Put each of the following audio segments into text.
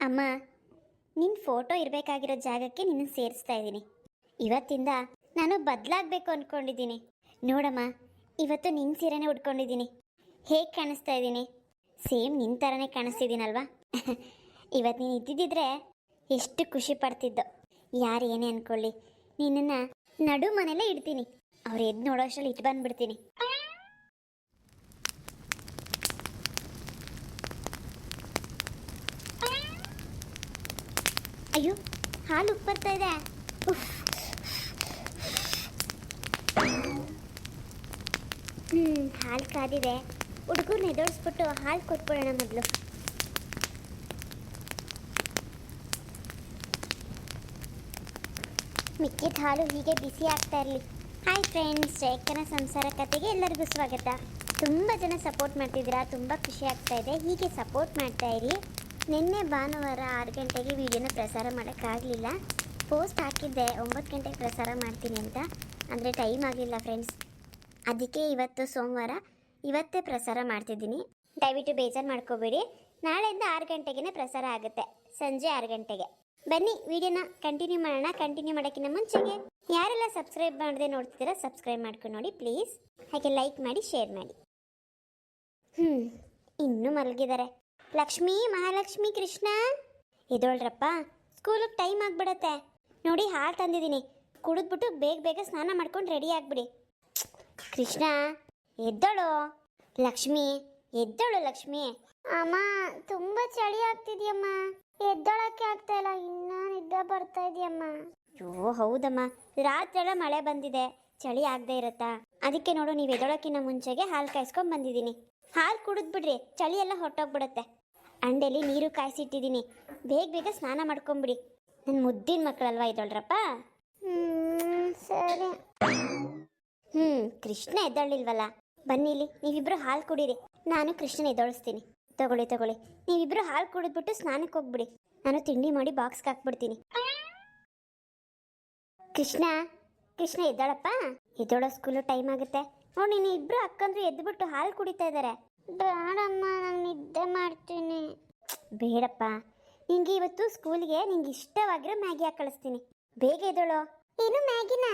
ಅಮ್ಮ, ನಿನ್ನ ಫೋಟೋ ಇರಬೇಕಾಗಿರೋ ಜಾಗಕ್ಕೆ ನಿನ್ನ ಸೇರಿಸ್ತಾ ಇದ್ದೀನಿ. ಇವತ್ತಿಂದ ನಾನು ಬದಲಾಗಬೇಕು ಅಂದ್ಕೊಂಡಿದ್ದೀನಿ. ನೋಡಮ್ಮ, ಇವತ್ತು ನಿನ್ನ ಸೀರೆನೇ ಉಟ್ಕೊಂಡಿದ್ದೀನಿ. ಹೇಗೆ ಕಾಣಿಸ್ತಾ ಇದ್ದೀನಿ? ಸೇಮ್ ನಿನ್ನ ಥರನೇ ಕಾಣಿಸ್ತಿದ್ದೀನಲ್ವಾ? ಇವತ್ತು ನೀನು ಇದ್ದಿದ್ದಿದ್ರೆ ಎಷ್ಟು ಖುಷಿ ಪಡ್ತಿದ್ದೋ. ಯಾರು ಏನೇ ಅಂದ್ಕೊಳ್ಳಿ, ನಿನ್ನನ್ನು ನಡು ಮನೆಯಲ್ಲೇ ಇಡ್ತೀನಿ. ಅವ್ರು ಎದ್ದು ನೋಡೋ ಅಷ್ಟರಲ್ಲಿ ಇಟ್ಟು ಬಂದುಬಿಡ್ತೀನಿ. ಅಯ್ಯೋ, ಹಾಲು ಉಪ್ಪು ಬರ್ತಾ ಇದೆ. ಹಾಲು ಕಾದಿದೆ. ಹುಡುಗರನ್ನ ಎದೋಡಿಸ್ಬಿಟ್ಟು ಹಾಲು ಕೊಟ್ಬಿಡೋಣ ಮೊದಲು. ಮಿಕ್ಕಿದ ಹಾಲು ಹೀಗೆ ಬಿಸಿ ಆಗ್ತಾ ಇರಲಿ. ಹಾಯ್ ಫ್ರೆಂಡ್ಸ್, ರೇಖನ ಸಂಸಾರ ಕತೆಗೆ ಎಲ್ಲರಿಗೂ ಸ್ವಾಗತ. ತುಂಬ ಜನ ಸಪೋರ್ಟ್ ಮಾಡ್ತಿದ್ದೀರಾ, ತುಂಬ ಖುಷಿ ಆಗ್ತಾ ಇದೆ. ಹೀಗೆ ಸಪೋರ್ಟ್ ಮಾಡ್ತಾ ಇರಿ. ನಿನ್ನೆ ಭಾನುವಾರ 6 ಗಂಟೆಗೆ ವಿಡಿಯೋನ ಪ್ರಸಾರ ಮಾಡೋಕ್ಕಾಗಲಿಲ್ಲ. ಪೋಸ್ಟ್ ಹಾಕಿದ್ದೆ 9 ಗಂಟೆಗೆ ಪ್ರಸಾರ ಮಾಡ್ತೀನಿ ಅಂತ, ಅಂದರೆ ಟೈಮ್ ಆಗಲಿಲ್ಲ ಫ್ರೆಂಡ್ಸ್. ಅದಕ್ಕೆ ಇವತ್ತು ಸೋಮವಾರ, ಇವತ್ತೇ ಪ್ರಸಾರ ಮಾಡ್ತಿದ್ದೀನಿ. ದಯವಿಟ್ಟು ಬೇಜಾರು ಮಾಡ್ಕೋಬೇಡಿ. ನಾಳೆಯಿಂದ 6 ಗಂಟೆಗೆ ಪ್ರಸಾರ ಆಗುತ್ತೆ, ಸಂಜೆ 6 ಗಂಟೆಗೆ. ಬನ್ನಿ ವಿಡಿಯೋನ ಕಂಟಿನ್ಯೂ ಮಾಡೋಣ. ಕಂಟಿನ್ಯೂ ಮಾಡೋಕ್ಕಿಂತ ಮುಂಚೆಗೆ ಯಾರೆಲ್ಲ ಸಬ್ಸ್ಕ್ರೈಬ್ ಮಾಡದೆ ನೋಡ್ತಿದ್ದೀರಾ ಸಬ್ಸ್ಕ್ರೈಬ್ ಮಾಡ್ಕೊಂಡು ನೋಡಿ ಪ್ಲೀಸ್. ಹಾಗೆ ಲೈಕ್ ಮಾಡಿ, ಶೇರ್ ಮಾಡಿ. ಇನ್ನೂ ಮಲಗಿದ್ದಾರೆ. ಲಕ್ಷ್ಮೀ, ಮಹಾಲಕ್ಷ್ಮಿ, ಕೃಷ್ಣ ಎದೋಳ್ರಪ್ಪ, ಸ್ಕೂಲಿಗೆ ಟೈಮ್ ಆಗಿಬಿಡತ್ತೆ. ನೋಡಿ ಹಾಲು ತಂದಿದ್ದೀನಿ, ಕುಡಿದ್ಬಿಟ್ಟು ಬೇಗ ಬೇಗ ಸ್ನಾನ ಮಾಡ್ಕೊಂಡು ರೆಡಿ ಆಗಿಬಿಡಿ. ಕೃಷ್ಣ ಎದ್ದಳು. ಲಕ್ಷ್ಮಿ ಎದ್ದಳು. ಲಕ್ಷ್ಮಿ. ಅಮ್ಮ, ತುಂಬ ಚಳಿ ಆಗ್ತಿದ್ಯಮ್ಮ, ಎದ್ದೊಳಕ್ಕೆ ಆಗ್ತಾ ಇಲ್ಲ. ಇನ್ನೂ ನಿದ್ದೆ ಬರ್ತಾ ಇದೆಯಮ್ಮ. ಅಯ್ಯೋ ಹೌದಮ್ಮ, ರಾತ್ರಿ ಎಲ್ಲ ಮಳೆ ಬಂದಿದೆ, ಚಳಿ ಆಗದೆ ಇರುತ್ತಾ? ಅದಕ್ಕೆ ನೋಡು, ನೀವು ಎದ್ದೊಳಕ್ಕಿಂತ ಮುಂಚೆಗೆ ಹಾಲು ಕಾಯಿಸ್ಕೊಂಡು ಬಂದಿದ್ದೀನಿ. ಹಾಲು ಕುಡಿದ್ಬಿಡ್ರಿ, ಚಳಿ ಎಲ್ಲ ಹೊಟ್ಟೋಗ್ಬಿಡುತ್ತೆ. ಅಂಡೆಲಿ ನೀರು ಕಾಯಿಸಿಟ್ಟಿದ್ದೀನಿ, ಬೇಗ ಬೇಗ ಸ್ನಾನ ಮಾಡ್ಕೊಂಬಿಡಿ. ನನ್ನ ಮುದ್ದಿನ ಮಕ್ಕಳಲ್ವಾ ಎದ್ದೊಳ್ರಪ್ಪ. ಸರಿ. ಕೃಷ್ಣ ಎದ್ದಳಿಲ್ವಲ್ಲ, ಬನ್ನಿಲಿ ನೀವಿಬ್ರು ಹಾಲು ಕುಡೀರಿ. ನಾನು ಕೃಷ್ಣನ ಎದ್ದೊಳಿಸ್ತೀನಿ. ತಗೊಳ್ಳಿ, ನೀವಿಬ್ರು ಹಾಲು ಕುಡಿದ್ಬಿಟ್ಟು ಸ್ನಾನಕ್ಕೆ ಹೋಗ್ಬಿಡಿ. ನಾನು ತಿಂಡಿ ಮಾಡಿ ಬಾಕ್ಸ್ಗೆ ಹಾಕ್ಬಿಡ್ತೀನಿ. ಕೃಷ್ಣ ಎದ್ದಳಪ್ಪ, ಎದ್ದೋಳೋ ಸ್ಕೂಲು ಟೈಮ್ ಆಗುತ್ತೆ. ನೋಡಿ, ನೀನು ಇಬ್ರು ಅಕ್ಕಂದ್ರು ಎದ್ದುಬಿಟ್ಟು ಹಾಲು ಕುಡಿತಾ ಇದ್ದಾರೆ. ಬೇಡಮ್ಮ, ನಾನು ನಿದ್ದೆ ಮಾಡ್ತೀನಿ. ಬೇಡಪ್ಪ, ನಿಂಗೆ ಇವತ್ತು ಸ್ಕೂಲ್ಗೆ ನಿಂಗೆ ಇಷ್ಟವಾಗಿರೋ ಮ್ಯಾಗಿ ಹಾಕಿ ಕಳಿಸ್ತೀನಿ. ಬೇಗ ಎದ್ದೋಳೋ. ಏನು ಮ್ಯಾಗಿನ?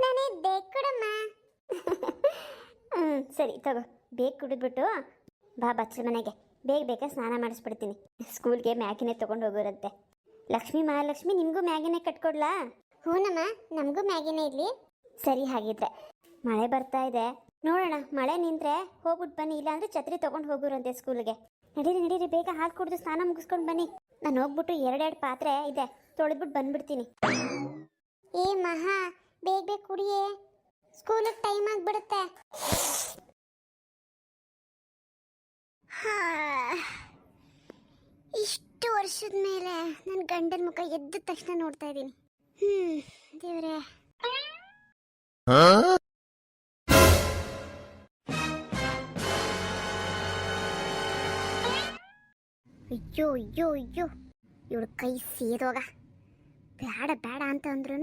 ನಾನೇ ಬೇಕು ಕೊಡಮ್ಮ. ಸರಿ ತಗೋ, ಬೇಗ ಕುಡಿದ್ಬಿಟ್ಟು ಬಾ ಬಚ್ಚಲ ಮನೆಗೆ. ಬೇಗ ಬೇಗ ಸ್ನಾನ ಮಾಡಿಸ್ಬಿಡ್ತೀನಿ. ಸ್ಕೂಲ್ಗೆ ಮ್ಯಾಗಿನೇ ತೊಗೊಂಡು ಹೋಗೋರಂತೆ. ಲಕ್ಷ್ಮೀ, ಮಹಾಲಕ್ಷ್ಮಿ, ನಿಮಗೂ ಮ್ಯಾಗಿನೇ ಕಟ್ಕೊಡ್ಲಾ? ಹೂನಮ್ಮ, ನಮಗೂ ಮ್ಯಾಗಿನೇ ಇರಲಿ. ಸರಿ, ಹಾಗಿದ್ರೆ ಮಳೆ ಬರ್ತಾ ಇದೆ, ನೋಡೋಣ. ಮಳೆ ನಿಂತ್ರೆ ಹೋಗ್ಬಿಟ್ಟು ಬನ್ನಿ, ಇಲ್ಲಾಂದ್ರೆ ಛತ್ರಿ ತೊಗೊಂಡು ಹೋಗೋರಂತೆ ಸ್ಕೂಲ್ಗೆ. ನಡೀರಿ, ಬೇಗ ಹಾಲು ಕುಡಿದು ಸ್ನಾನ ಮುಗಿಸ್ಕೊಂಡು ಬನ್ನಿ. ನಾನು ಹೋಗ್ಬಿಟ್ಟು 2 ಪಾತ್ರೆ ಇದೆ, ತೊಳೆದ್ಬಿಟ್ಟು ಬಂದ್ಬಿಡ್ತೀನಿ. ಏ ಮಹಾ, ಬೇಗ ಕುಡಿಯೇ, ಸ್ಕೂಲಿಗೆ ಟೈಮ್ ಆಗಿಬಿಡುತ್ತೆ. ಇಷ್ಟು ವರ್ಷದ ಮೇಲೆ ನನ್ನ ಗಂಡನ ಮುಖ ಎದ್ದ ತಕ್ಷಣ ನೋಡ್ತಾ ಇದ್ದೀನಿ. ದೇವ್ರೆ. ಅಯ್ಯೋ ಇವಳು ಕೈ ಸೇದೋಗ. ಬೇಡ ಅಂತ ಅಂದ್ರೂ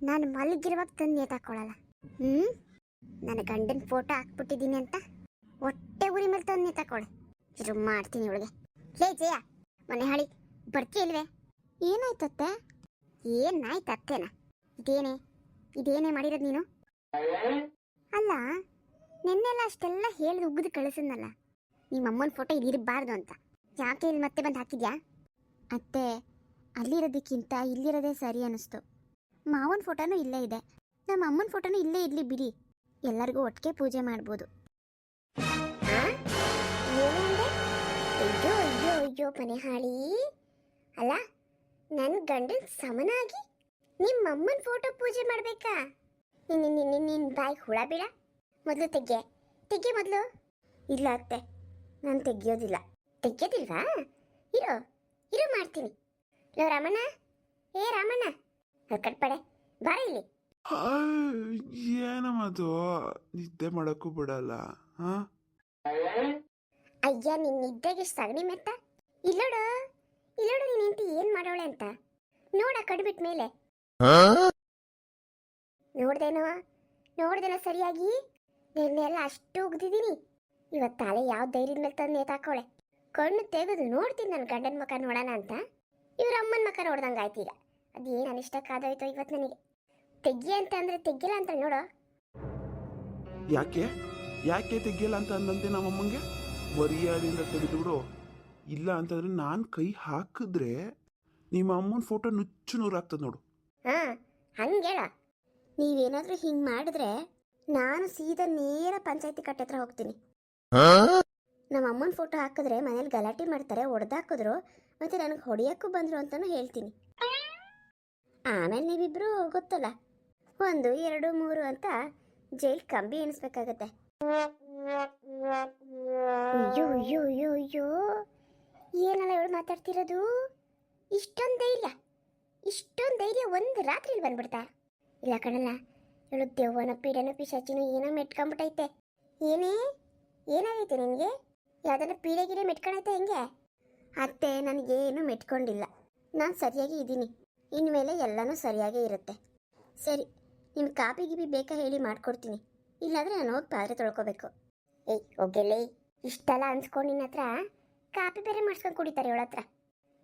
ನಾನು ಮಲಗಿರುವಾಗ ತಂದು ನೇತಾಕೊಳ್ಳಲ್ಲ. ನನ್ನ ಗಂಡನ ಫೋಟೋ ಹಾಕ್ಬಿಟ್ಟಿದ್ದೀನಿ ಅಂತ ಹೊಟ್ಟೆ ಉರಿ ಮೇಲೆ ತಂದು ನೇತಾಕೊಳ್ಳಿ. ಇರು ಮಾಡ್ತೀನಿ ಇವಳಿಗೆ. ಲೇ ಜಯ, ಮನೆ ಹಾಳಿ ಬರ್ತೀಯಲ್ವೇ? ಏನಾಯ್ತತ್ತೆ? ಏನಾಯ್ತತ್ತೇನ? ಇದೇನೇ ಮಾಡಿರೋದು ನೀನು? ಅಲ್ಲ, ನಿನ್ನೆಲ್ಲ ಅಷ್ಟೆಲ್ಲ ಹೇಳಿ ಉಗಿದು ಕಳಿಸಿದ್ನಲ್ಲ, ನಿಮ್ಮ ಅಮ್ಮನ ಫೋಟೋ ಇಲ್ಲಿ ಇರಬಾರ್ದು ಅಂತ. ಯಾಕೆ ಇಲ್ಲಿ ಮತ್ತೆ ಬಂದು ಹಾಕಿದ್ಯಾ? ಅತ್ತೆ, ಅಲ್ಲಿರೋದಕ್ಕಿಂತ ಇಲ್ಲಿರೋದೇ ಸರಿ ಅನ್ನಿಸ್ತು. ಮಾವನ ಫೋಟೋನೂ ಇಲ್ಲೇ ಇದೆ, ನಮ್ಮ ಅಮ್ಮನ ಫೋಟೋನೂ ಇಲ್ಲೇ ಇರಲಿ ಬಿಡಿ. ಎಲ್ಲರಿಗೂ ಒಟ್ಟಿಗೆ ಪೂಜೆ ಮಾಡ್ಬೋದು. ಅಯ್ಯೋ ಮನೆ ಹಾಳಿ. ಅಲ್ಲ, ನನ್ನ ಗಂಡನ ಸಮನಾಗಿ ನಿಮ್ಮ ಅಮ್ಮನ ಫೋಟೋ ಪೂಜೆ ಮಾಡಬೇಕಾ? ನಿನ್ನ ಬಾಯಿ ಹುಳ ಬೀಳ. ಮೊದಲು ತೆಗ್ಗೆ ಮೊದಲು. ಇಲ್ಲ ಅತ್ತೆ, ನಾನು ತೆಗಿಯೋದಿಲ್ವಾ? ಇರು ಮಾಡ್ತೀನಿ. ಲೋ ರಾಮಣ್ಣ, ಏ ರಾಮಣ್ಣ, ಕಟ್ಪಡೆ ಬಾರ ಇಲ್ಲಿ. ಏನಮ್ಮದು, ನಿದ್ದೆ ಮಾಡಕ್ಕೂ ಬಿಡಲ್ಲ. ಅಯ್ಯ, ನಿನ್ನ ನಿದ್ದೆಗೆ ಸಗಣಿ ಮೆತ್ತ. ಇಲ್ಲೋಡು ನೀನ್ ನಿಂತು ಏನ್ ಮಾಡೋಳೆ ಅಂತ ನೋಡ. ಕಡ್ಬಿಟ್ ಮೇಲೆ ನೋಡ್ದೇನೋ ಸರಿಯಾಗಿ. ನಿನ್ನೆಲ್ಲ ಅಷ್ಟು ಉಗ್ದಿದ್ದೀನಿ. ಇವತ್ತು ತಾಳೆ ಯಾವ ಧೈರ್ಯದ ಮೇಲೆ ತಂದು ನೇತಾಕೋಳೆ. ಕಣ್ಣು ತೆಗೆದು ನೋಡ್ತೀನಿ ನನ್ನ ಗಂಡನ ಮುಖ ನೋಡೋಣ ಅಂತ ಇವ್ರ ಅಮ್ಮನ ಮುಖ ನೋಡ್ದಂಗೆ ಆಯ್ತು ಈಗ. ಅದೇನು ಅನಿಷ್ಟಕ್ಕಾದೋಯ್ತು ಇವತ್ತು ನನಗೆ. ತೆಗಿ ಅಂತ ಅಂದರೆ ತೆಗಿಲ್ಲ ಅಂತ ನೋಡೋ. ಯಾಕೆ ಯಾಕೆ ತೆಗಿಯಲ್ಲ ಅಂತ ಅಂದಂತೆ ನಮ್ಮಮ್ಮಂಗೆ ಮರ್ಯಾದೆಯಿಂದ ತೆಗೆದುಬಿಡು. ಇಲ್ಲ ಅಂತಂದ್ರೆ ನಾನು ಕೈ ಹಾಕಿದ್ರೆ ನಿಮ್ಮ ಅಮ್ಮನ ಫೋಟೋ ನುಚ್ಚು ನೂರಾಗ್ತದೆ ನೋಡು. ಹಾಂ ಹಂಗೇಳ. ನೀವೇನಾದರೂ ಹಿಂಗೆ ಮಾಡಿದ್ರೆ ನಾನು ಸೀದಾ ನೇರ ಪಂಚಾಯತಿ ಕಟ್ಟೆ ಹತ್ರ ಹೋಗ್ತೀನಿ. ನಮ್ಮ ಅಮ್ಮನ ಫೋಟೋ ಹಾಕಿದ್ರೆ ಮನೇಲಿ ಗಲಾಟೆ ಮಾಡ್ತಾರೆ, ಹೊಡೆದಾಕಿದ್ರು, ಮತ್ತೆ ನನಗೆ ಹೊಡೆಯೋಕ್ಕೂ ಬಂದರು ಅಂತಲೂ ಹೇಳ್ತೀನಿ. ಆಮೇಲೆ ನೀವಿಬ್ಬರು ಗೊತ್ತಲ್ಲ 1 2 3 ಅಂತ ಜೈಲ್ ಕಂಬಿ ಎಣಿಸ್ಬೇಕಾಗತ್ತೆ. ಅಯ್ಯೋ ಅಯ್ಯೋ ಅಯ್ಯೋ ಅಯ್ಯೋ, ಏನಲ್ಲ ಇವಳು ಮಾತಾಡ್ತಿರೋದು. ಇಷ್ಟೊಂದು ಧೈರ್ಯ ಒಂದು ರಾತ್ರಿಲಿ ಬಂದ್ಬಿಡ್ತಾ? ಇಲ್ಲ ಕಣಲ್ಲ, ಇವಳು ದೆವ್ವನ ಪೀಡನ ಪಿಶಾಚಿನೂ ಏನೋ ಮೆಟ್ಕೊಂಬಿಟ್ಟೈತೆ. ಏನಾಗೈತೆ ನಿನಗೆ? ಯಾವ್ದಾರ ಪೀಡೆಗಿಡೆ ಮೆಟ್ಕೊಂಡೈತೆ ಹೆಂಗೆ? ಅತ್ತೆ, ನನಗೇನು ಮೆಟ್ಕೊಂಡಿಲ್ಲ, ನಾನು ಸರಿಯಾಗಿ ಇದ್ದೀನಿ. ಇನ್ಮೇಲೆ ಎಲ್ಲನೂ ಸರಿಯಾಗೇ ಇರುತ್ತೆ. ಸರಿ, ನಿಮ್ಮ ಕಾಪಿ ಗಿಪಿ ಬೇಕಾ ಹೇಳಿ ಮಾಡಿಕೊಡ್ತೀನಿ, ಇಲ್ಲಾಂದರೆ ನಾನು ಹೋಗಿ ಪಾತ್ರೆ ತೊಳ್ಕೊಬೇಕು. ಏಯ್ ಹೋಗೆಲ್ಲೇ, ಇಷ್ಟೆಲ್ಲ ಅನ್ಸ್ಕೊಂಡು ನಿನ್ನ ಹತ್ರ ಕಾಪಿ ಬೇರೆ ಮಾಡಿಸ್ಕೊಂಡು ಕುಡಿತಾರೆ ಇವಳ ಹತ್ರ.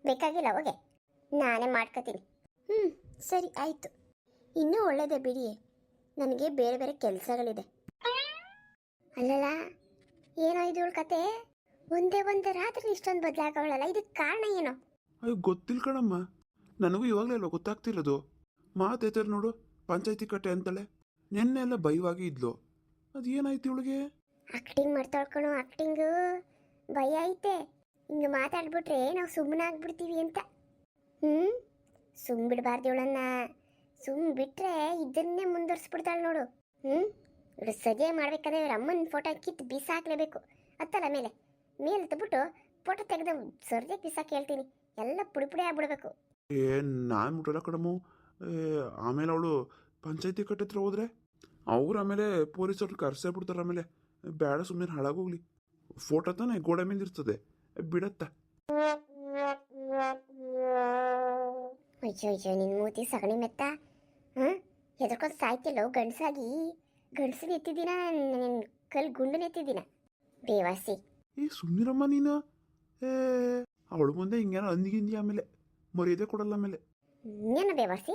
ಬೇಕಾಗಿಲ್ಲ, ಹೋಗೆ, ನಾನೇ ಮಾಡ್ಕೋತೀನಿ. ಸರಿ ಆಯಿತು. ಇನ್ನೂ ಒಳ್ಳೇದೇ ಬಿಡಿ, ನನಗೆ ಬೇರೆ ಬೇರೆ ಕೆಲಸಗಳಿದೆ. ಅಲ್ಲಲ್ಲ, ಏನೋ ಇದು ಇವಳ ಕತೆ? ಒಂದೇ ಒಂದು ರಾತ್ರಿ ಇಷ್ಟೊಂದು ಬದಲಾಗವಳಲ್ಲ, ಇದಕ್ಕೆ ಕಾರಣ ಏನೋ? ಅಯ್ಯೋ ಗೊತ್ತಿಲ್ಲ ಕಣಮ್ಮ, ನನಗೂ ಇವಾಗಲೇ ಅಲ್ವಾ ಗೊತ್ತಾಗ್ತಿರೋದು. ಮಾತೈತಾರೆ ನೋಡು, ಪಂಚಾಯತಿ ಕಟ್ಟೆ ಅಂತಾಳೆ. ನೆನ್ನೆ ಎಲ್ಲ ಭಯವಾಗಿ ಇದ್ಲು, ಅದು ಏನಾಯ್ತು ಇವಳಿಗೆ? ಆಕ್ಟಿಂಗ್ ಮಾಡ್ತಾಳ್ಕೊಳು, ಆಕ್ಟಿಂಗು. ಭಯ ಐತೆ, ಹಿಂಗೆ ಮಾತಾಡ್ಬಿಟ್ರೆ ನಾವು ಸುಮ್ಮನೆ ಆಗ್ಬಿಡ್ತೀವಿ ಅಂತ. ಬಿಡಬಾರ್ದು ಇವಳನ್ನ. ಬಿಟ್ರೆ ಇದನ್ನೇ ಮುಂದುವರ್ಸ್ಬಿಡ್ತಾಳೆ ನೋಡು. ಇವಳು ಸದ್ಯ ಮಾಡ್ಬೇಕಾದ್ರೆ ಇವ್ರ ಅಮ್ಮನ ಫೋಟೋ ಕಿತ್ತು ಬಿಸಾಕ್ಲೇಬೇಕು. ಹತ್ತಲ್ಲ ಮೇಲೆ ಎತ್ಬಿಟ್ಟು ಫೋಟೋ ತೆಗೆದು ಸರಿಯಾಗಿ ಬಿಸಾಕಿ ಹೇಳ್ತೀನಿ, ಎಲ್ಲ ಪುಡಿ ಆಗ್ಬಿಡ್ಬೇಕು. ನಾನು ಮುಟ್ಟಲ್ಲ ಕಣಮ್ಮು. ಆಮೇಲೆ ಅವಳು ಪಂಚಾಯತಿ ಕಟ್ಟೆ ಹತ್ರ ಹೋದ್ರೆ ಅವ್ರು ಆಮೇಲೆ ಪೊಲೀಸವ್ರು ಕರ್ಸೇ ಬಿಡ್ತಾರೆ. ಆಮೇಲೆ ಬೇಡ, ಸುಮ್ಮನೆ ಹಾಳಾಗೋಗ್ಲಿ. ಫೋಟೋ ತಾನೇ ಗೋಡೆ ಮೇಲೆ ಇರ್ತದೆ, ಬಿಡತ್ತ. ಅಯ್ಯೋ ಅಯ್ಯೋ, ನಿನ್ನ ಮೂತಿ ಸಗಣಿ ಮೆತ್ತ. ಹೆದರ್ಕೊಂಡು ಸಾಯ್ತಿಲ್ಲೋ ಗಂಡಸಾಗಿ. ಗಂಡಸಿನ ಎತ್ತಿದ್ದೀನ, ನಿನ್ನ ಕಲ್ ಗುಂಡನ ಎತ್ತಿದ್ದೀನ ಬೇವಾಸಿ. ಸುಮ್ಮನಿರಮ್ಮ ನೀನು. ಅವಳು ಮುಂದೆ ಹಿಂಗೇನೋ ಅಂದಿಗಿಂದಿ, ಆಮೇಲೆ ಮರ್ಯಾದೆ ಕೊಡಲ್ಲ. ಆಮೇಲೆ ಇನ್ನೇನು ಬೇವಾಸಿ,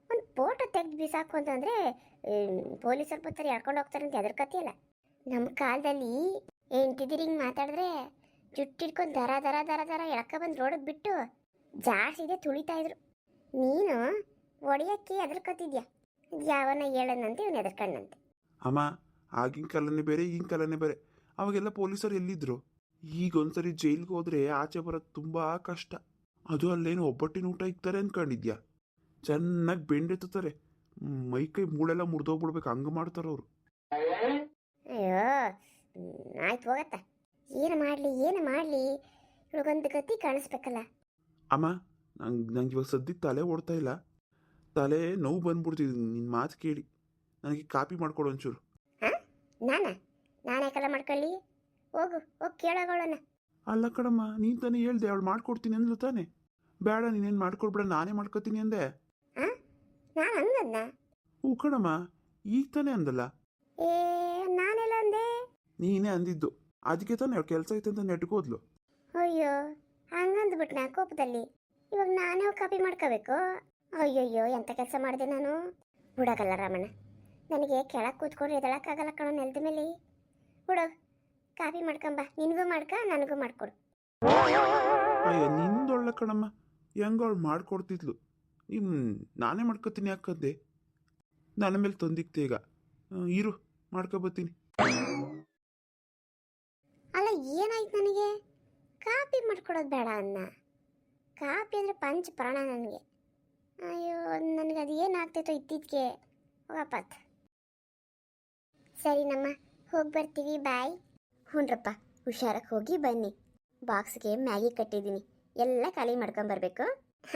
ಒಂದು ಫೋಟೋ ತೆಗೆದು ಬಿಸಾಕು ಅಂತಂದರೆ ಪೊಲೀಸರು ಬರ್ತಾರೆ, ಎಳ್ಕೊಂಡು ಹೋಗ್ತಾರೆ ಅಂತ ಹೆದರ್ಕತಿಯಲ್ಲ. ನಮ್ಮ ಕಾಲದಲ್ಲಿ ಹೆಂಡ್ತಿದ್ದೀರಿ ಹಿಂಗೆ ಮಾತಾಡಿದ್ರೆ ಜುಟ್ಟಿಡ್ಕೊಂಡು ದರ ದರ ದರ ದರ ಎಳ್ಕ ಬಂದು ರೋಡಿಗೆ ಬಿಟ್ಟು ಜಾಸ್ತಿದೆ ತುಳಿತಾ ಇದ್ರು. ನೀನು ಒಡೆಯೋಕ್ಕೆ ಹೆದರ್ಕತಿದ್ಯಾ? ಯಾವನ ಹೇಳನಂತೆ ಇವನು ಹೆದರ್ಕಣ್ಣಂತೆ. ಅಮ್ಮ, ಆಗಿನ ಕಾಲನೇ ಬೇರೆ, ಈಗಿನ ಕಾಲನೇ ಬೇರೆ. ಅವಾಗೆಲ್ಲ ಪೊಲೀಸರು ಎಲ್ಲಿದ್ರು? ಈಗ ಒಂದ್ಸರಿ ಜೈಲ್ಗೆ ಹೋದ್ರೆ ಆಚೆ ಬರೋದು ತುಂಬ ಕಷ್ಟ. ಅದು ಅಲ್ಲೇನು ಒಬ್ಬಟ್ಟಿನ ಊಟ ಇಕ್ತಾರೆ ಅಂದ್ಕೊಂಡಿದ್ಯಾ? ಚೆನ್ನಾಗಿ ಬೆಂಡೆತ್ತಾರೆ, ಮೈಕೈ ಮೂಳೆಲ್ಲ ಮುರಿದೋಗ್ಬಿಡ್ಬೇಕು, ಹಂಗೆ ಮಾಡ್ತಾರೆ ಅವರು. ಅಯ್ಯೋ ಆಯ್ತು ಹೋಗತ್ತ. ಏನು ಮಾಡಲಿ ಇವಾಗೊಂದು ಗತಿ ಕಾಣಿಸ್ಬೇಕಲ್ಲ. ಅಮ್ಮ, ನಂಗೆ ಇವಾಗ ಸದ್ಯಕ್ಕೆ ತಲೆ ಓಡ್ತಾ ಇಲ್ಲ, ತಲೆ ನೋವು ಬಂದ್ಬಿಡ್ತಿದ್ವಿ ನಿನ್ನ ಮಾತು ಕೇಳಿ. ನನಗೆ ಕಾಪಿ ಮಾಡ್ಕೊಡು ಒಂಚೂರು. ನಾನು ಯಾಕೆಲ್ಲ ಮಾಡ್ಕೊಳ್ಳಿ? ಹೋಗಿ ಕೇಳೋಗಳನ್ನ. ಅಲ್ಲ ಕಣಮ್ಮ, ನೀನು ತಾನೇ ಹೇಳ್ದೆ ಅವಳು ಮಾಡ್ಕೊಡ್ತೀನಿ ಅಂದ್ಲು ತಾನೆ. ಬೇಡ, ನೀನೇನು ಮಾಡ್ಕೊಡ್ಬೇಡ, ನಾನೇ ಮಾಡ್ಕೊತೀನಿ ಅಂದೆ. ನಾನು ಹಂಗಂದ? ಹ್ಞೂ ಕಣಮ್ಮ, ಈಗ ತಾನೇ ಅಂದಲ್ಲ. ನಾನೆಲ್ಲ ಅಂದೆ? ನೀನೇ ಅಂದಿದ್ದು, ಅದಕ್ಕೆ ತಾನೇ ಅವಳು ಕೆಲಸ ಐತೆ ಅಂತ ನೆಟ್ಕೋದ್ಲು. ಅಯ್ಯೋ, ಹಂಗಂದ್ಬಿಟ್ನಾ ಕೋಪದಲ್ಲಿ? ಇವಾಗ ನಾನೇ ಕಾಪಿ ಮಾಡ್ಕೋಬೇಕು? ಅಯ್ಯಯ್ಯೋ, ಎಂಥ ಕೆಲಸ ಮಾಡಿದೆ ನಾನು. ಬಿಡೋಗಲ್ಲ ರಾಮಣ್ಣ, ನನಗೆ ಕೆಳಗೆ ಕೂತ್ಕೊಂಡು ಎದಳಕ್ಕಾಗಲ್ಲ ಕಣೋ ನೆಲದ ಮೇಲೆ. ಬಿಡೋ, ಕಾಪಿ ಮಾಡ್ಕೊಂಬ, ನಿನಗೂ ಮಾಡ್ಕ, ನನಗೂ ಮಾಡ್ಕೊಡು. ಅಯ್ಯ, ನಿಂದೊಳ್ಳೆ ಕಣಮ್ಮ, ಹೆಂಗ ಅವಳು ಮಾಡ್ಕೊಡ್ತಿದ್ಲು. ನಾನೇ ಮಾಡ್ಕೊತೀನಿ ಯಾಕಂದೆ? ನನ್ನ ಮೇಲೆ ತಂದಿಕ್ತೆ ಈಗ. ಇರು, ಮಾಡ್ಕೊಬತ್ತೀನಿ. ಅಲ್ಲ, ಏನಾಯ್ತು ನನಗೆ? ಕಾಪಿ ಮಾಡ್ಕೊಡೋದು ಬೇಡ ಅನ್ನ. ಕಾಪಿ ಅಂದರೆ ಪಂಚ ಪ್ರಾಣ ನನಗೆ. ಅಯ್ಯೋ, ನನಗೆ ಅದು ಏನಾಗ್ತೈತೋ ಇತ್ತೀಚೆಗೆ. ಹೋಗಪ್ಪ. ಸರಿ ನಮ್ಮ, ಹೋಗಿ ಬರ್ತೀವಿ, ಬಾಯ್. ಹ್ಞೂನ್ರಪ್ಪ, ಹುಷಾರಾಗಿ ಹೋಗಿ ಬನ್ನಿ. ಬಾಕ್ಸ್ಗೆ ಮ್ಯಾಗಿ ಕಟ್ಟಿದ್ದೀನಿ, ಎಲ್ಲ ಖಾಲಿ ಮಾಡ್ಕೊಂಬರ್ಬೇಕು.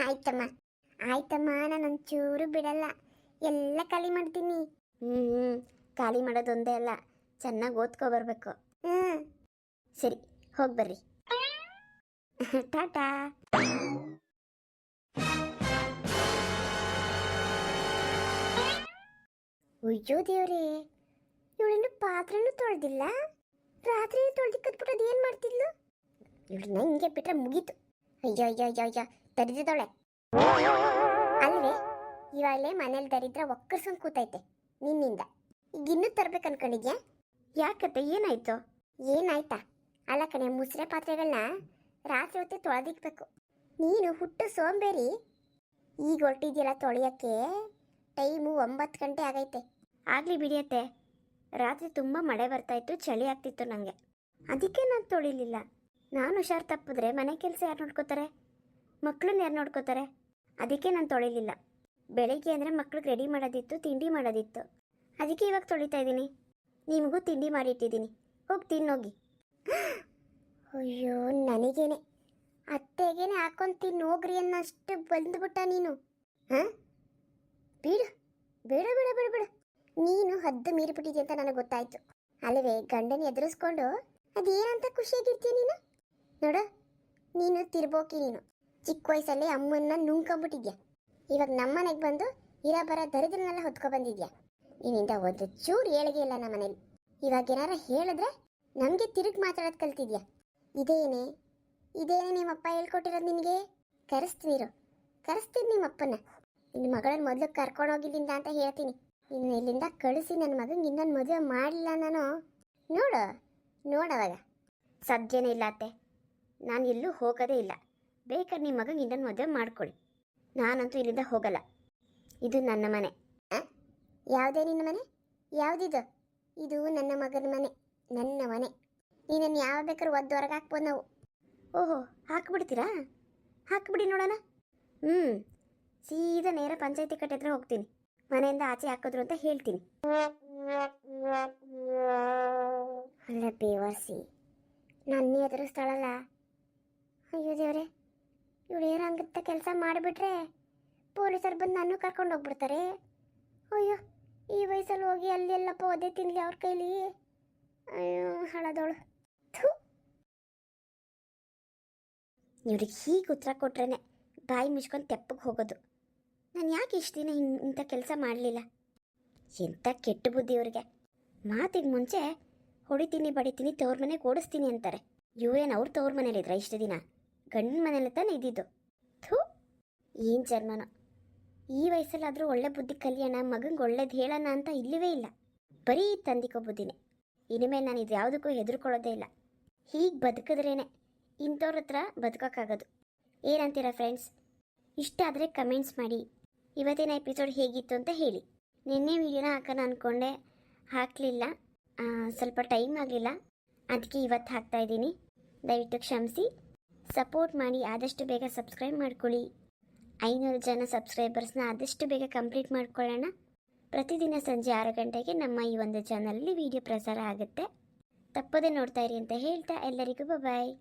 ಆಯ್ತಮ್ಮ, ನಾನು ಒಂಚೂರು ಬಿಡಲ್ಲ, ಎಲ್ಲ ಖಾಲಿ ಮಾಡ್ತೀನಿ. ಖಾಲಿ ಮಾಡೋದೊಂದೇ ಅಲ್ಲ, ಚೆನ್ನಾಗಿ ಓದ್ಕೊಬರ್ಬೇಕು. ಸರಿ, ಹೋಗಿ ಬರ್ರಿ. ಟಾಟಾ. ಅಯ್ಯೋ ದೇವ್ರೇ, ಇವಳಿನ್ನು ಪಾತ್ರೆನೂ ತೊಳೆದಿಲ್ಲ. ರಾತ್ರಿ ತೊಳೆದಿಕ್ಕದ್ಬಿಟ್ಟು ಅದೇನು ಮಾಡ್ತಿದ್ಲು? ಇವ್ಳನ್ನ ಹಿಂಗೆ ಬಿಟ್ರೆ ಮುಗೀತು. ಅಯ್ಯೋ ಅಯ್ಯೋ ಅಯ್ಯೋ ಅಯ್ಯೋ ದರಿದ್ರದವಳೆ ಅಲ್ವೇ, ಇವಾಗಲೇ ಮನೇಲಿ ದರಿದ್ರ ಒಕ್ಕರ್ಸ್ಕೊಂಡು ಕೂತೈತೆ ನಿನ್ನಿಂದ. ಈಗ ಇನ್ನೂ ತರ್ಬೇಕು ಅನ್ಕೊಂಡಿದ್ಯಾ? ಯಾಕತ್ತೆ ಏನಾಯ್ತು? ಏನಾಯ್ತಾ? ಅಲ್ಲ ಕಣೆ, ಮುಸ್ರೆ ಪಾತ್ರೆಗಳನ್ನ ರಾತ್ರಿ ಹೊತ್ತೆ ತೊಳೆದಿಕ್ಬೇಕು. ನೀನು ಹುಟ್ಟು ಸೋಂಬೇರಿ, ಈಗ ಹೊರಟಿದ್ಯಲ್ಲ ತೊಳೆಯೋಕ್ಕೆ. ಟೈಮು 9 ಗಂಟೆ ಆಗೈತೆ. ಆಗಲಿ ಬಿಡಿಯತ್ತೆ, ರಾತ್ರಿ ತುಂಬ ಮಳೆ ಬರ್ತಾಯಿತ್ತು, ಚಳಿ ಆಗ್ತಿತ್ತು ನನಗೆ, ಅದಕ್ಕೆ ನಾನು ತೊಳಿಲಿಲ್ಲ. ನಾನು ಹುಷಾರು ತಪ್ಪಿದ್ರೆ ಮನೆ ಕೆಲಸ ಯಾರು ನೋಡ್ಕೋತಾರೆ? ಮಕ್ಕಳನ್ನ ಯಾರು ನೋಡ್ಕೋತಾರೆ? ಅದಕ್ಕೆ ನಾನು ತೊಳಿಲಿಲ್ಲ. ಬೆಳಿಗ್ಗೆ ಅಂದರೆ ಮಕ್ಳಿಗೆ ರೆಡಿ ಮಾಡೋದಿತ್ತು, ತಿಂಡಿ ಮಾಡೋದಿತ್ತು, ಅದಕ್ಕೆ ಇವಾಗ ತೊಳಿತಾ ಇದ್ದೀನಿ. ನಿಮಗೂ ತಿಂಡಿ ಮಾಡಿಟ್ಟಿದ್ದೀನಿ, ಹೋಗಿ ತಿನ್ನೋಗಿ. ಅಯ್ಯೋ ನನಗೇನೆ, ಅತ್ತೆಗೇನೆ ಹಾಕೊಂಡು ತಿನ್ನೋಗ್ರಿ ಅನ್ನೋಷ್ಟು ಬಂದ್ಬಿಟ್ಟ ನೀನು. ಹಾಂ ಬಿಡು, ಬೇಡ ಬೇಡ ಬೇಡ ಬೇಡ, ನೀನು ಹದ್ದು ಮೀರಿಬಿಟ್ಟಿದ್ಯ ಅಂತ ನನಗೆ ಗೊತ್ತಾಯ್ತು ಅಲ್ಲವೇ. ಗಂಡನ ಎದುರಿಸ್ಕೊಂಡು ಅದೇನಂತ ಖುಷಿಯಾಗಿರ್ತೀಯ ನೀನು? ನೋಡ, ನೀನು ತಿರ್ಬೋಕಿ. ನೀನು ಚಿಕ್ಕ ವಯಸ್ಸಲ್ಲಿ ಅಮ್ಮನ್ನ ನುಂಗ್ಕೊಂಬಿಟ್ಟಿದ್ಯಾ. ಇವಾಗ ನಮ್ಮನೆಗೆ ಬಂದು ಇರೋ ಬರೋ ದರಿದ್ರನ್ನೆಲ್ಲ ಹೊತ್ಕೊ ಬಂದಿದ್ಯಾ. ನಿನ್ನಿಂದ ಒಂದು ಚೂರು ಏಳಿಗೆ ಇಲ್ಲ ನಮ್ಮ ಮನೇಲಿ. ಇವಾಗ ಏನಾರ ಹೇಳಿದ್ರೆ ನಮಗೆ ತಿರುಗಿ ಮಾತಾಡೋದು ಕಲ್ತಿದ್ಯಾ. ಇದೇನೇ ನಿಮ್ಮಪ್ಪ ಹೇಳ್ಕೊಟ್ಟಿರೋದು ನಿನಗೆ? ಕರೆಸ್ತೀನಿ ನಿಮ್ಮಪ್ಪನ. ನಿನ್ನ ಮಗಳನ್ನ ಮೊದಲು ಕರ್ಕೊಂಡೋಗಿಲ್ಲಿಂದ ಅಂತ ಹೇಳ್ತೀನಿ. ಇನ್ನು ಇಲ್ಲಿಂದ ಕಳಿಸಿ ನನ್ನ ಮಗಂಗೆ ಇನ್ನೊಂದು ಮದುವೆ ಮಾಡಲಿಲ್ಲ ನಾನು. ನೋಡವಾಗ ಸದ್ಯನೇ ಇಲ್ಲ ಅತ್ತೆ, ನಾನು ಎಲ್ಲೂ ಹೋಗೋದೇ ಇಲ್ಲ. ಬೇಕಾದ್ರೆ ನಿಮ್ಮ ಮಗಂಗೆ ಇನ್ನೊಂದು ಮದುವೆ ಮಾಡ್ಕೊಳ್ಳಿ, ನಾನಂತೂ ಇಲ್ಲಿಂದ ಹೋಗಲ್ಲ. ಇದು ನನ್ನ ಮನೆ. ಯಾವುದೇ ನಿನ್ನ ಮನೆ? ಯಾವುದಿದು? ಇದು ನನ್ನ ಮಗನ ಮನೆ, ನನ್ನ ಮನೆ. ನೀನನ್ನು ಯಾವ ಬೇಕಾದ್ರೂ ಒದ್ದು ಹೊರಗೆ ಹಾಕ್ಬೋದು ನಾವು. ಓಹೋ, ಹಾಕ್ಬಿಡ್ತೀರಾ? ಹಾಕ್ಬಿಡಿ ನೋಡೋಣ. ಸೀದಾ ನೇರ ಪಂಚಾಯತಿ ಕಟ್ಟೆ ಹತ್ರ ಹೋಗ್ತೀನಿ. ಮನೆಯಿಂದ ಆಚೆ ಹಾಕಿದ್ರು ಅಂತ ಹೇಳ್ತೀನಿ. ಅಲ್ಲ ಬೇವರ್ಸಿ, ನನ್ನ ಎದುರಿಸ್ತಾಳಲ್ಲ. ಅಯ್ಯೋ ದೇವ್ರೆ, ಇವಳು ಏನಂತ ಕೆಲಸ ಮಾಡಿಬಿಟ್ರೆ ಪೊಲೀಸರು ಬಂದು ನಾನು ಕರ್ಕೊಂಡು ಹೋಗ್ಬಿಡ್ತಾರೆ. ಅಯ್ಯೋ, ಈ ವಯಸ್ಸಲ್ಲಿ ಹೋಗಿ ಅಲ್ಲಿ ಎಲ್ಲಪ್ಪ ಒದೆ ತಿನ್ನಲಿ ಅವ್ರ ಕೈಲಿ. ಅಯ್ಯೋ ಹಳದೋಳು. ಇವ್ರಿಗೆ ಹೀಗೆ ಉತ್ತರ ಕೊಟ್ರೇನೆ ಬಾಯಿ ಮುಚ್ಕೊಂಡು ತೆಪ್ಪಗೆ ಹೋಗೋದು. ನಾನು ಯಾಕೆ ಇಷ್ಟು ದಿನ ಇಂಥ ಕೆಲಸ ಮಾಡಲಿಲ್ಲ? ಎಂಥ ಕೆಟ್ಟ ಬುದ್ಧಿ ಇವ್ರಿಗೆ. ಮಾತಿಗೆ ಮುಂಚೆ ಹೊಡಿತೀನಿ ಬಡಿತೀನಿ ತವ್ರ ಮನೆಗೆ ಓಡಿಸ್ತೀನಿ ಅಂತಾರೆ. ಏನು ಅವ್ರ ತವ್ರ ಮನೇಲಿದ್ರ ಇಷ್ಟು ದಿನ? ಗಂಡನ ಮನೇಲಿ ತಾನೇ ಇದ್ದಿದ್ದು. ಥೂ, ಏನು ಜನ್ಮನೋ. ಈ ವಯಸ್ಸಲ್ಲಾದರೂ ಒಳ್ಳೆ ಬುದ್ಧಿ ಕಲಿಯೋಣ, ಮಗಂಗೆ ಒಳ್ಳೇದು ಹೇಳೋಣ ಅಂತ ಇಲ್ಲವೇ ಇಲ್ಲ. ಬರೀ ತಂದಿಕೋ ಬುದ್ಧಿನೇ. ಇನ್ಮೇಲೆ ನಾನು ಇದು ಯಾವುದಕ್ಕೂ ಹೆದರ್ಕೊಳ್ಳೋದೇ ಇಲ್ಲ. ಹೀಗೆ ಬದುಕಿದ್ರೇ ಇಂಥವ್ರ ಹತ್ರ ಬದುಕೋಕ್ಕಾಗೋದು. ಏನಂತೀರಾ ಫ್ರೆಂಡ್ಸ್? ಇಷ್ಟ ಆದರೆ ಕಮೆಂಟ್ಸ್ ಮಾಡಿ. ಇವತ್ತಿನ ಎಪಿಸೋಡ್ ಹೇಗಿತ್ತು ಅಂತ ಹೇಳಿ. ನಿನ್ನೆ ವೀಡಿಯೋನ ಹಾಕೋಣ ಅಂದ್ಕೊಂಡೆ, ಹಾಕಲಿಲ್ಲ, ಸ್ವಲ್ಪ ಟೈಮ್ ಆಗಲಿಲ್ಲ, ಅದಕ್ಕೆ ಇವತ್ತು ಹಾಕ್ತಾಯಿದ್ದೀನಿ. ದಯವಿಟ್ಟು ಕ್ಷಮಿಸಿ, ಸಪೋರ್ಟ್ ಮಾಡಿ. ಆದಷ್ಟು ಬೇಗ ಸಬ್ಸ್ಕ್ರೈಬ್ ಮಾಡ್ಕೊಳ್ಳಿ. 500 ಜನ ಸಬ್ಸ್ಕ್ರೈಬರ್ಸ್ನ ಆದಷ್ಟು ಬೇಗ ಕಂಪ್ಲೀಟ್ ಮಾಡ್ಕೊಳ್ಳೋಣ. ಪ್ರತಿದಿನ ಸಂಜೆ 6 ಗಂಟೆಗೆ ನಮ್ಮ ಈ ಒಂದು ಚಾನಲಲ್ಲಿ ವಿಡಿಯೋ ಪ್ರಸಾರ ಆಗುತ್ತೆ. ತಪ್ಪದೇ ನೋಡ್ತಾ ಇರಿ ಅಂತ ಹೇಳ್ತಾ ಎಲ್ಲರಿಗೂ ಬಾಯ್.